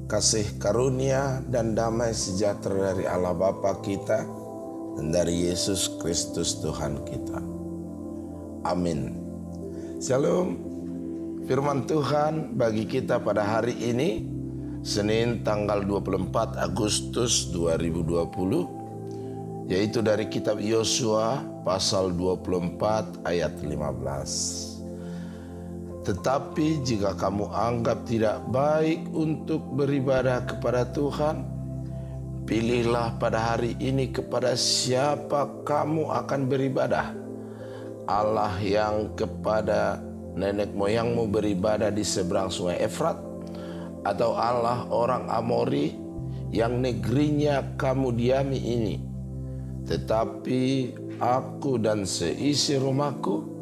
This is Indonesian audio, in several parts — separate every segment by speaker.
Speaker 1: kasih karunia dan damai sejahtera dari Allah Bapa kita dan dari Yesus Kristus Tuhan kita. Amin. Shalom. Firman Tuhan bagi kita pada hari ini, Senin tanggal 24 Agustus 2020, yaitu dari kitab Yosua pasal 24 ayat 15. Tetapi jika kamu anggap tidak baik untuk beribadah kepada Tuhan, pilihlah pada hari ini kepada siapa kamu akan beribadah. Allah yang kepada nenek moyangmu beribadah di seberang sungai Efrat, atau Allah orang Amori yang negerinya kamu diami ini. Tetapi aku dan seisi rumahku,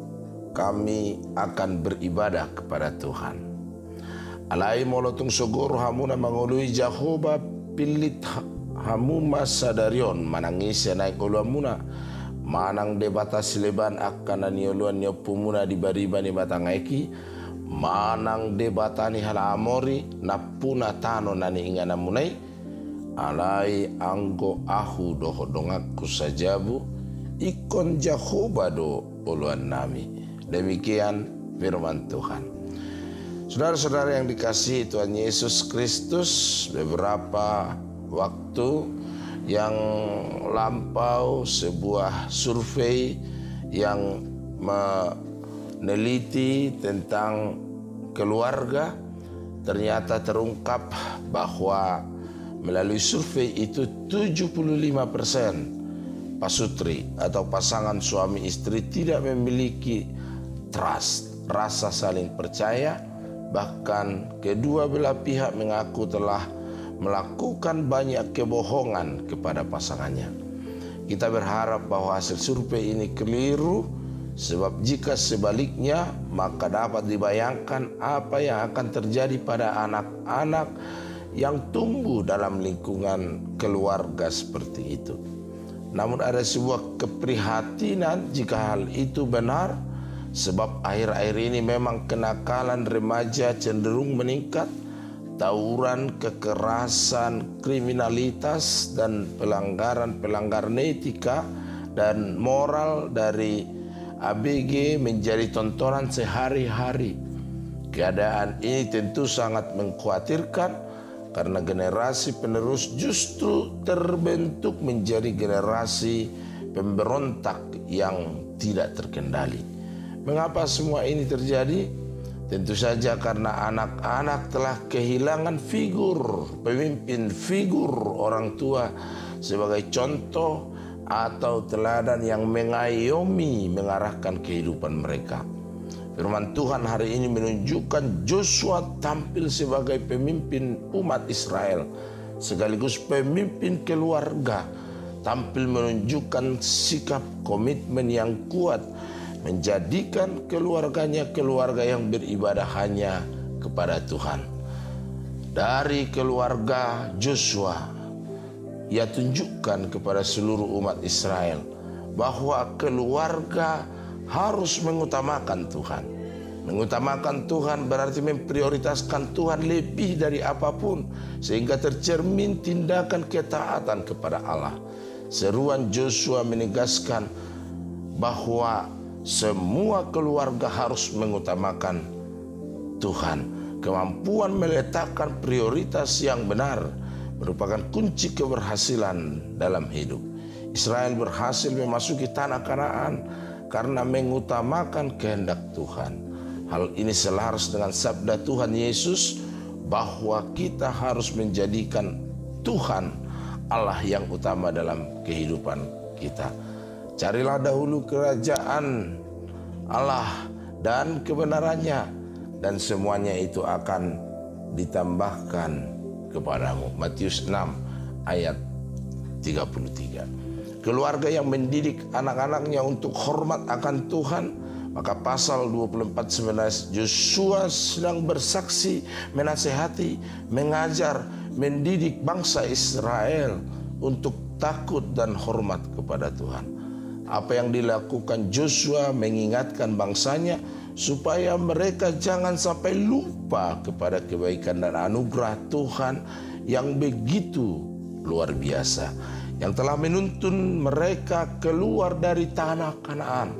Speaker 1: kami akan beribadah kepada Tuhan. Alai molotung sogoro hamuna mangului Jahoba pilit hamuma sadarion manangisi naik uluamuna manang debata sileban akan anioluan nyopumuna di baribani batangaiki manang debatani hala amori napuna tano nani ingana munai alai anggo ahu doho dongakku sajabu ikon Jahoba do uluan nami. Demikian firman Tuhan. Saudara-saudara yang dikasihi Tuhan Yesus Kristus, beberapa waktu yang lampau sebuah survei yang meneliti tentang keluarga ternyata terungkap bahwa melalui survei itu 75% pasutri atau pasangan suami istri tidak memiliki trust, rasa saling percaya. Bahkan kedua belah pihak mengaku telah melakukan banyak kebohongan kepada pasangannya. Kita berharap bahwa hasil survei ini keliru, sebab jika sebaliknya maka dapat dibayangkan apa yang akan terjadi pada anak-anak yang tumbuh dalam lingkungan keluarga seperti itu. Namun ada sebuah keprihatinan jika hal itu benar, sebab akhir-akhir ini memang kenakalan remaja cenderung meningkat, tawuran, kekerasan, kriminalitas, dan pelanggaran etika dan moral dari ABG menjadi tontonan sehari-hari. Keadaan ini tentu sangat mengkhawatirkan karena generasi penerus justru terbentuk menjadi generasi pemberontak yang tidak terkendali. Mengapa semua ini terjadi? Tentu saja karena anak-anak telah kehilangan pemimpin figur orang tua sebagai contoh atau teladan yang mengayomi mengarahkan kehidupan mereka. Firman Tuhan hari ini menunjukkan Joshua tampil sebagai pemimpin umat Israel sekaligus pemimpin keluarga, tampil menunjukkan sikap komitmen yang kuat menjadikan keluarganya keluarga yang beribadah hanya kepada Tuhan. Dari keluarga Joshua, ia tunjukkan kepada seluruh umat Israel bahwa keluarga harus mengutamakan Tuhan. Mengutamakan Tuhan berarti memprioritaskan Tuhan lebih dari apapun, sehingga tercermin tindakan ketaatan kepada Allah. Seruan Joshua menegaskan bahwa semua keluarga harus mengutamakan Tuhan. Kemampuan meletakkan prioritas yang benar merupakan kunci keberhasilan dalam hidup. Israel berhasil memasuki tanah Kanaan karena mengutamakan kehendak Tuhan. Hal ini selaras dengan sabda Tuhan Yesus bahwa kita harus menjadikan Tuhan Allah yang utama dalam kehidupan kita. Carilah dahulu kerajaan Allah dan kebenarannya, dan semuanya itu akan ditambahkan kepadamu. Matius 6 ayat 33. Keluarga yang mendidik anak-anaknya untuk hormat akan Tuhan, maka pasal 24:19 Joshua sedang bersaksi, menasehati, mengajar, mendidik bangsa Israel untuk takut dan hormat kepada Tuhan. Apa yang dilakukan Joshua mengingatkan bangsanya supaya mereka jangan sampai lupa kepada kebaikan dan anugerah Tuhan yang begitu luar biasa, yang telah menuntun mereka keluar dari tanah Kanaan.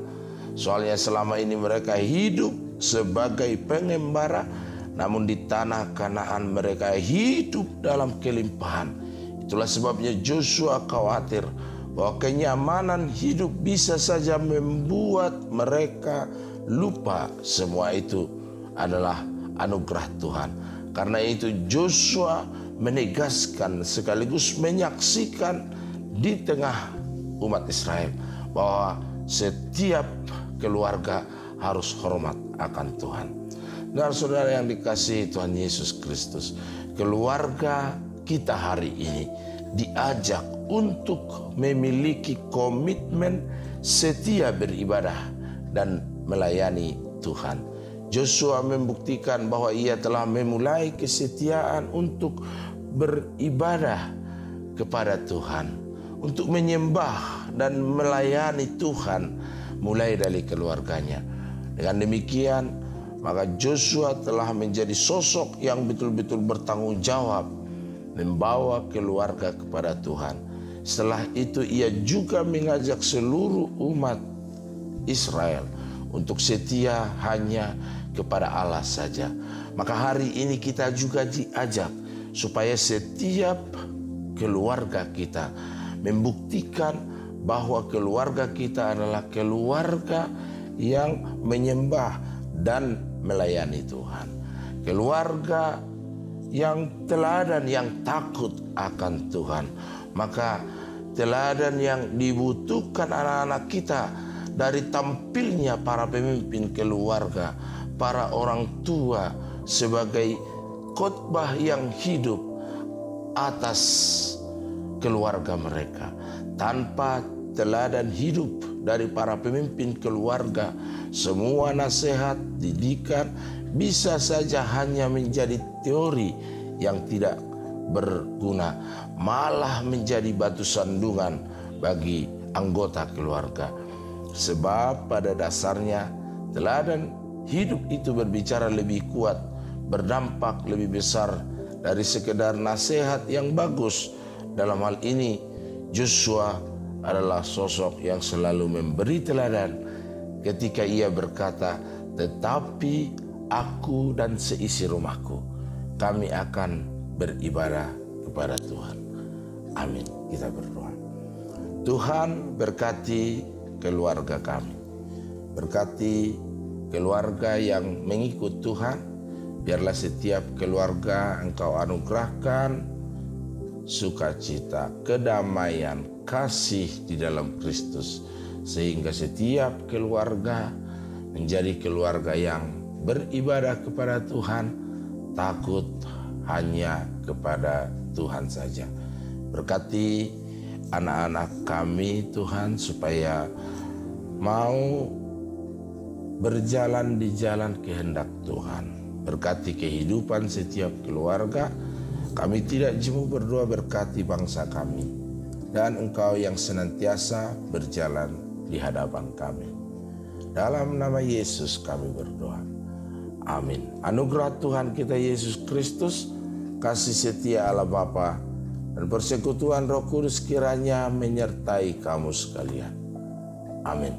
Speaker 1: Soalnya selama ini mereka hidup sebagai pengembara, namun di tanah Kanaan mereka hidup dalam kelimpahan. Itulah sebabnya Joshua khawatir bahwa kenyamanan hidup bisa saja membuat mereka lupa semua itu adalah anugerah Tuhan. Karena itu Joshua menegaskan sekaligus menyaksikan di tengah umat Israel bahwa setiap keluarga harus hormat akan Tuhan. Dan saudara yang dikasihi Tuhan Yesus Kristus, keluarga kita hari ini diajak untuk memiliki komitmen setia beribadah dan melayani Tuhan. Joshua membuktikan bahwa ia telah memulai kesetiaan untuk beribadah kepada Tuhan, untuk menyembah dan melayani Tuhan mulai dari keluarganya. Dengan demikian, maka Joshua telah menjadi sosok yang betul-betul bertanggung jawab membawa keluarga kepada Tuhan. Setelah itu ia juga mengajak seluruh umat Israel untuk setia hanya kepada Allah saja. Maka hari ini kita juga diajak supaya setiap keluarga kita membuktikan bahwa keluarga kita adalah keluarga yang menyembah dan melayani Tuhan. Keluarga yang teladan, yang takut akan Tuhan. Maka teladan yang dibutuhkan anak-anak kita dari tampilnya para pemimpin keluarga, para orang tua sebagai khotbah yang hidup atas keluarga mereka. Tanpa teladan hidup dari para pemimpin keluarga, semua nasihat, didikan bisa saja hanya menjadi teori yang tidak berguna, malah menjadi batu sandungan bagi anggota keluarga. Sebab pada dasarnya teladan hidup itu berbicara lebih kuat, berdampak lebih besar dari sekedar nasihat yang bagus. Dalam hal ini Joshua adalah sosok yang selalu memberi teladan ketika ia berkata, "Tetapi aku dan seisi rumahku, kami akan beribadah kepada Tuhan." Amin. Kita berdoa. Tuhan berkati keluarga kami. Berkati keluarga yang mengikut Tuhan. Biarlah setiap keluarga Engkau anugerahkan sukacita, kedamaian, kasih di dalam Kristus. Sehingga setiap keluarga menjadi keluarga yang beribadah kepada Tuhan, takut hanya kepada Tuhan saja. Berkati anak-anak kami Tuhan supaya mau berjalan di jalan kehendak Tuhan. Berkati kehidupan setiap keluarga. Kami tidak jemu berdoa, berkati bangsa kami, dan Engkau yang senantiasa berjalan di hadapan kami. Dalam nama Yesus kami berdoa. Amin. Anugerah Tuhan kita Yesus Kristus, kasih setia Allah Bapa, dan persekutuan Roh Kudus kiranya menyertai kamu sekalian. Amin.